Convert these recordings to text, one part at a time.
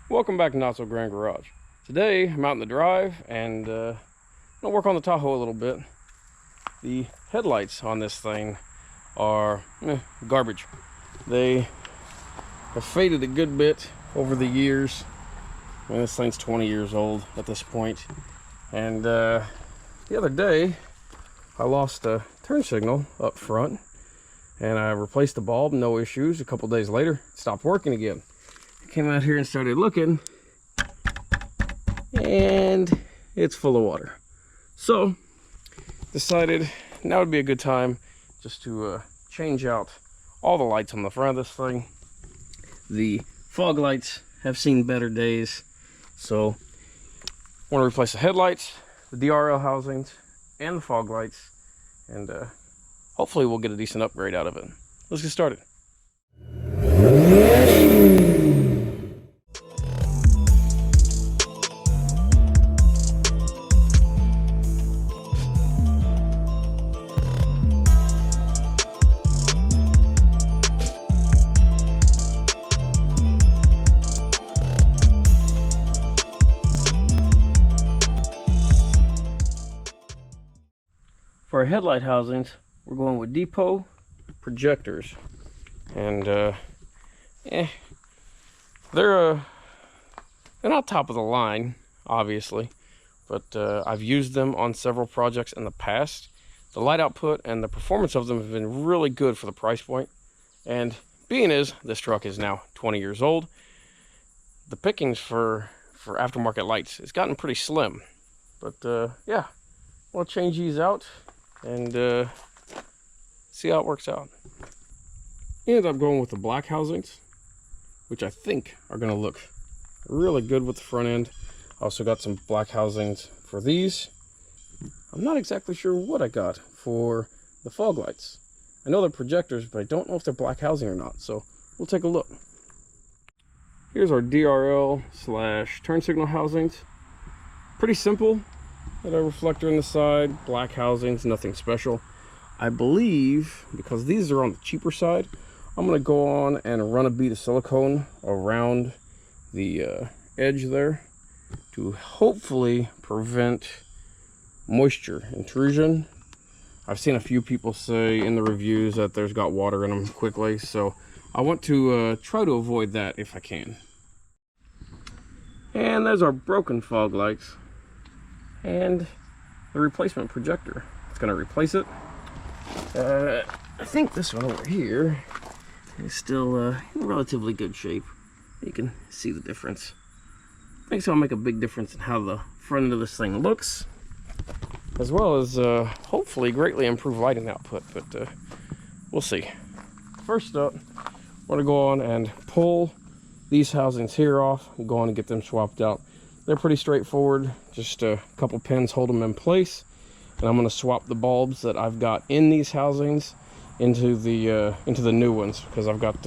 Welcome back to Not So Grand Garage. Today I'm out in the drive and I'm gonna work on the Tahoe a little bit. The headlights on this thing are garbage. They have faded a good bit over the years. I mean, this thing's 20 years old at this point. And the other day I lost a turn signal up front and I replaced the bulb, no issues. A couple days later, it stopped working again. Came out here and started looking, and it's full of water. So decided now would be a good time just to change out all the lights on the front of this thing. The fog lights have seen better days, so I want to replace the headlights, the DRL housings, and the fog lights, and hopefully we'll get a decent upgrade out of it. Let's get started. For our headlight housings, we're going with DEPO Projectors, and they're not top of the line, obviously, but I've used them on several projects in the past. The light output and the performance of them have been really good for the price point, and being as this truck is now 20 years old, the pickings for aftermarket lights has gotten pretty slim. But yeah, we'll change these out and see how it works out. Ended up going with the black housings, which I think are going to look really good with the front end. Also got some black housings for these. I'm not exactly sure what I got for the fog lights. I know they're projectors, but I don't know if they're black housing or not, so we'll take a look. Here's our DRL / turn signal housings. Pretty simple. Got a reflector in the side, black housings, nothing special. I believe, because these are on the cheaper side, I'm going to go on and run a bead of silicone around the edge there to hopefully prevent moisture intrusion. I've seen a few people say in the reviews that there's got water in them quickly, so I want to try to avoid that if I can. And there's our broken fog lights and the replacement projector. It's going to replace it. I think this one over here is still in relatively good shape. You can see the difference. I think it's going to make a big difference in how the front end of this thing looks, as well as hopefully greatly improve lighting output, but we'll see. First up, I'm going to go on and pull these housings here off and go on and get them swapped out. They're pretty straightforward, just a couple pins hold them in place, and I'm going to swap the bulbs that I've got in these housings into the new ones, because I've got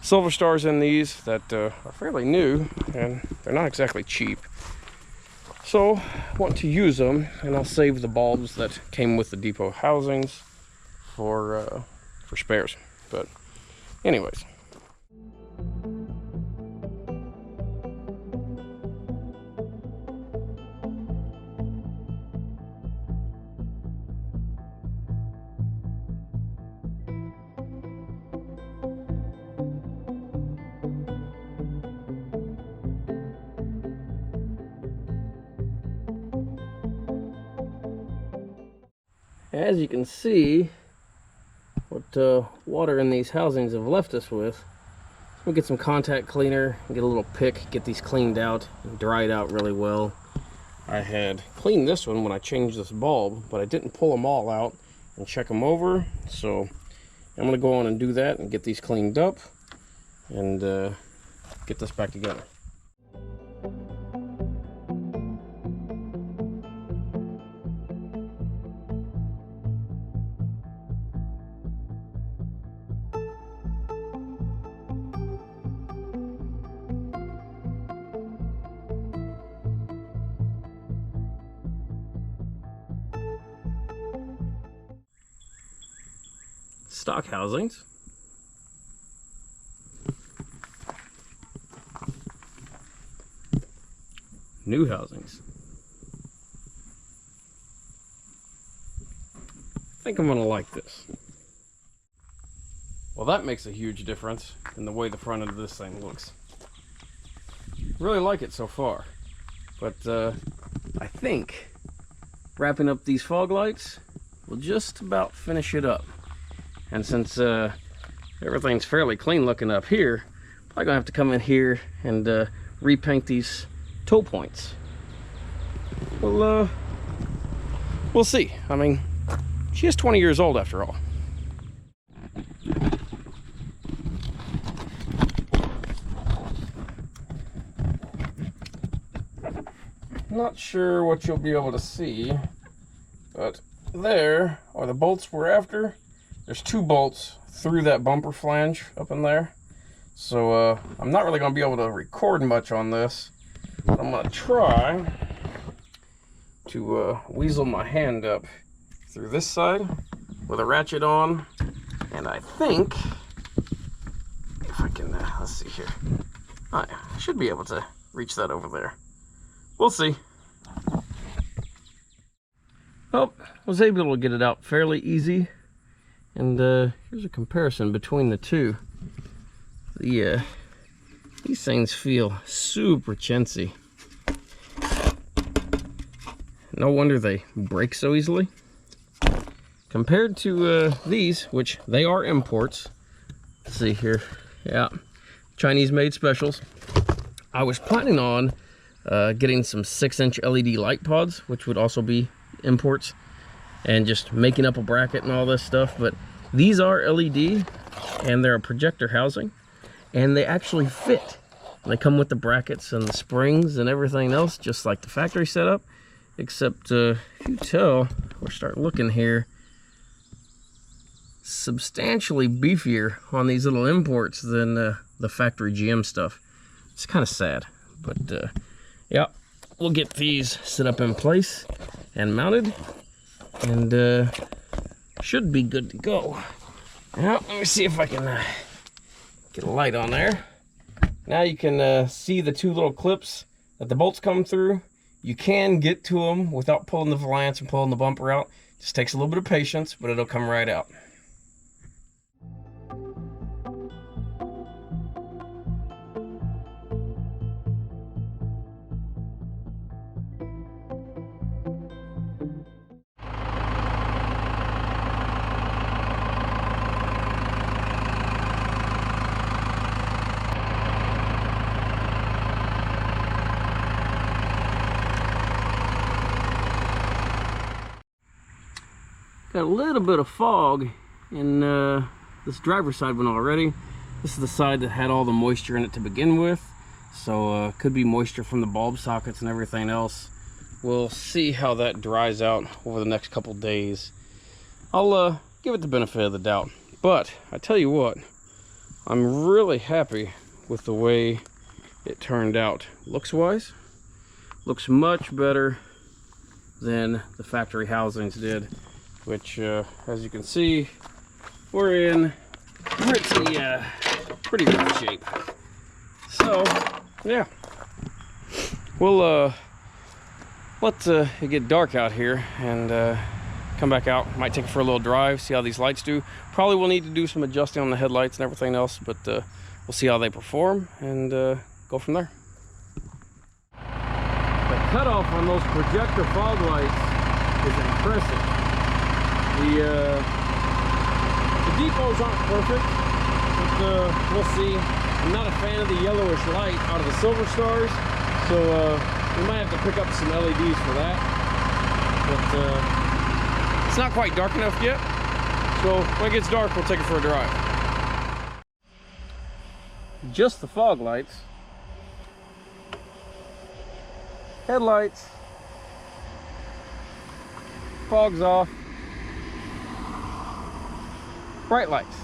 silver stars in these that are fairly new and they're not exactly cheap. So I want to use them, and I'll save the bulbs that came with the DEPO housings for spares. But anyways. As you can see, what water in these housings have left us with, we'll get some contact cleaner, get a little pick, get these cleaned out and dried out really well. I had cleaned this one when I changed this bulb, but I didn't pull them all out and check them over, so I'm going to go on and do that and get these cleaned up and get this back together. stock housings. new housings. I think I'm gonna like this. Well, that makes a huge difference in the way the front end of this thing looks. Really like it so far, but I think wrapping up these fog lights will just about finish it up. And since everything's fairly clean looking up here, probably gonna have to come in here and repaint these toe points. Well, we'll see. I mean, she is 20 years old after all. Not sure what you'll be able to see, but there are the bolts we're after. There's 2 bolts through that bumper flange up in there. So I'm not really going to be able to record much on this, but I'm going to try to weasel my hand up through this side with a ratchet on. And I think, if I can, let's see here. I should be able to reach that over there. We'll see. Well, I was able to get it out fairly easy. And here's a comparison between the two. These things feel super chintzy. No wonder they break so easily. Compared to these, which they are imports. Let's see here. Yeah, Chinese made specials. I was planning on getting some 6-inch LED light pods, which would also be imports, and just making up a bracket and all this stuff. But these are LED, and they're a projector housing, and they actually fit. And they come with the brackets and the springs and everything else, just like the factory setup, except if you tell or start looking here, substantially beefier on these little imports than the factory GM stuff. It's kind of sad, but yeah, we'll get these set up in place and mounted, and should be good to go. Now, let me see if I can get a light on there. Now you can see the 2 little clips that the bolts come through. You can get to them without pulling the valance and pulling the bumper out. Just takes a little bit of patience, but it'll come right out. Got a little bit of fog in this driver's side one already. This is the side that had all the moisture in it to begin with, so could be moisture from the bulb sockets and everything else. We'll see how that dries out over the next couple days. I'll give it the benefit of the doubt, but I tell you what, I'm really happy with the way it turned out. Looks wise, looks much better than the factory housings did, which as you can see, we're in pretty rough shape. So yeah, we'll let it get dark out here and come back out. Might take it for a little drive, see how these lights do. Probably will need to do some adjusting on the headlights and everything else, but we'll see how they perform and go from there. The cutoff on those projector fog lights is impressive. The DEPOs aren't perfect, but we'll see. I'm not a fan of the yellowish light out of the silver stars, so we might have to pick up some LEDs for that. But it's not quite dark enough yet, so when it gets dark, we'll take it for a drive. Just the fog lights. Headlights. Fog's off. Bright lights.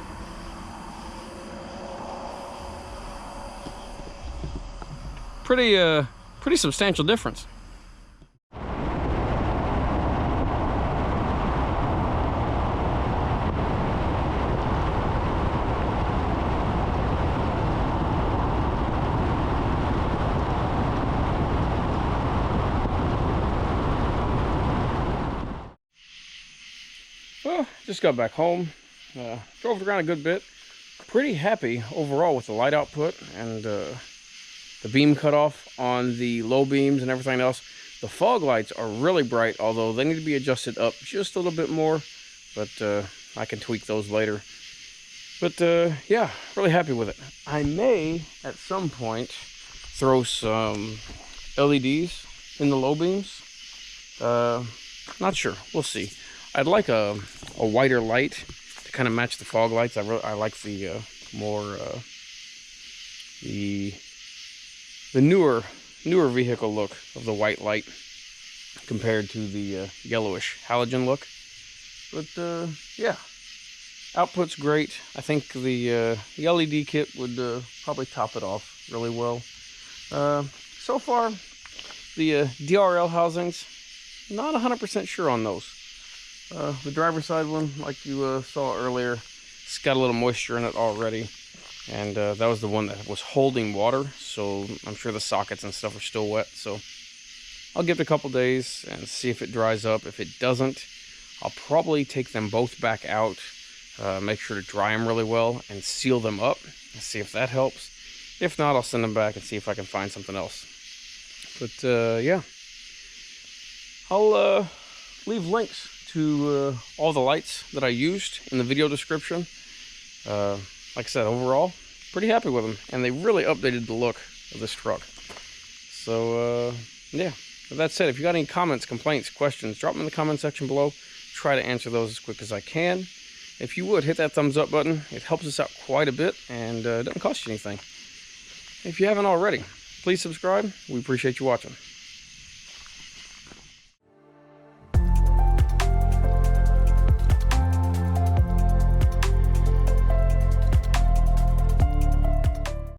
Pretty substantial difference. Well, just got back home. Drove around a good bit. Pretty happy overall with the light output and the beam cutoff on the low beams and everything else. The fog lights are really bright, although they need to be adjusted up just a little bit more, but I can tweak those later. But yeah, really happy with it. I may at some point throw some LEDs in the low beams. Not sure, we'll see. I'd like a whiter light to kind of match the fog lights. I like the more the newer vehicle look of the white light compared to the yellowish halogen look. But yeah, output's great. I think the LED kit would probably top it off really well. So far, the DRL housings, not 100% sure on those. The driver's side one, like you saw earlier, it's got a little moisture in it already. And that was the one that was holding water, so I'm sure the sockets and stuff are still wet. So I'll give it a couple days and see if it dries up. If it doesn't, I'll probably take them both back out, make sure to dry them really well and seal them up and see if that helps. If not, I'll send them back and see if I can find something else. But yeah, I'll leave links to all the lights that I used in the video description. Like I said, overall, pretty happy with them, and they really updated the look of this truck. So yeah, with that said, if you got any comments, complaints, questions, drop them in the comment section below. Try to answer those as quick as I can. If you would, hit that thumbs up button. It helps us out quite a bit, and doesn't cost you anything. If you haven't already, please subscribe. We appreciate you watching.